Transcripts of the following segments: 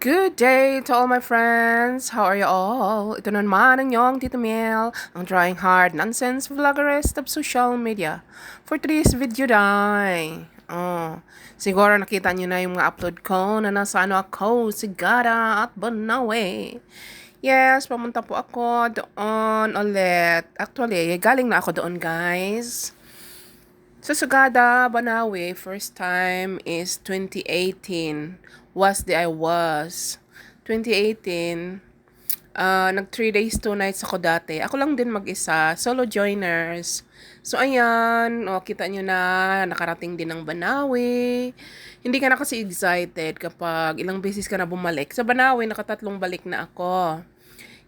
Good day to all my friends! How are you all? Ito na naman ang inyong Tito Mel, ang trying hard nonsense vloggerist of social media. For today's video day, siguro nakita nyo na yung mga upload ko na nasa ako, Sagada at Banawe. Yes, pumunta po ako doon ulit. Actually, galing na ako doon guys. Sa Sagada, Banawe, first time is 2018. Was the I was. 2018, nag 3 days, 2 nights ako dati. Ako lang din mag-isa, solo joiners. So, ayan, kita nyo na, nakarating din ng Banawe. Hindi ka na kasi excited kapag ilang beses ka na bumalik. Sa Banawe, nakatatlong balik na ako.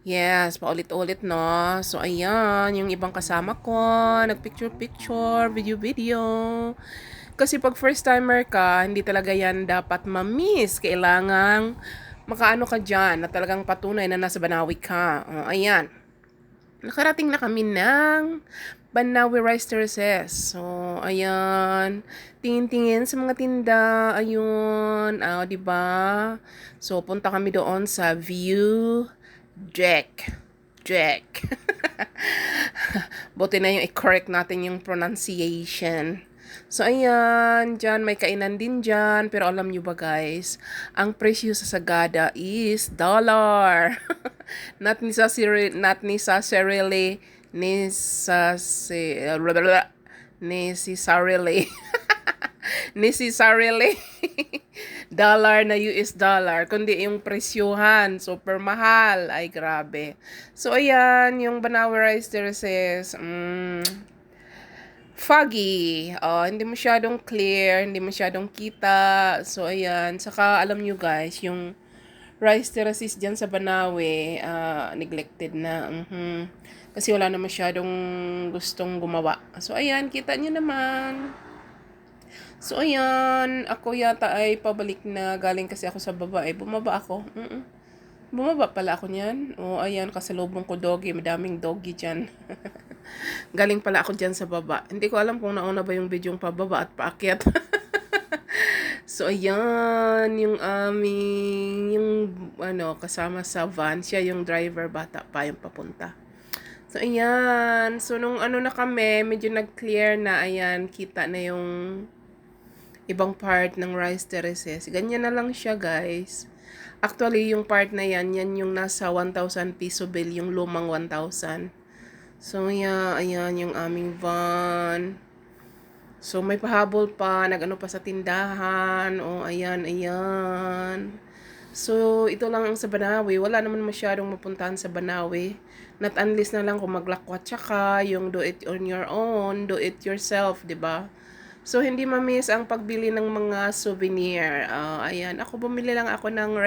Yes, paulit-ulit, no? So, ayan, yung ibang kasama ko, nagpicture-picture, video-video. Kasi pag first-timer ka, hindi talaga yan dapat ma-miss. Kailangang makaano ka dyan na talagang patunay na nasa Banawe ka. Ayan. Nakarating na kami ng Banawe Rice Terraces. So, ayan. Tingin-tingin sa mga tinda. Ayun. Diba? So, punta kami doon sa View Jack. Buti na yung i-correct natin yung pronunciation. So, ayan. Dyan, may kainan din dyan. Pero alam nyo ba guys, ang presyo sa Sagada is dollar. Not necessarily, necessarily dollar na US dollar, kundi yung presyuhan, super mahal. Ay, grabe. So, ayan, yung Banawe Rice Terraces, foggy. Hindi masyadong clear, hindi masyadong kita. So, ayan. Saka, alam nyo guys, yung rice terraces dyan sa Banawe, neglected na. Kasi wala na masyadong gustong gumawa. So, ayan, kita nyo naman. So, ayan, ako yata ay pabalik na, galing kasi ako sa baba. Bumaba ako. Bumaba pala ako niyan. Ayan, kasalubong ko doggy. Madaming doggy dyan. Galing pala ako dyan sa baba. Hindi ko alam kung nauna ba yung video pababa at paakyat. So, ayan, yung kasama sa van. Siya yung driver, bata pa yung papunta. So, ayan. So, nung na kami, medyo nag-clear na, ayan, kita na yung ibang part ng rice terraces. Ganyan na lang siya, guys. Actually, yung part na yan yung nasa 1,000 piso bill, yung lumang 1,000. So, yeah, ayan yung aming van. So, may pahabol pa, nag-ano pa sa tindahan. Ayan. So, ito lang ang sa Banawe. Wala naman masyadong mapuntahan sa Banawe. Not unless na lang kung maglakwat tsaka, yung do it on your own, do it yourself, 'di ba? So, hindi ma-miss ang pagbili ng mga souvenir. Ayan, ako bumili lang ako ng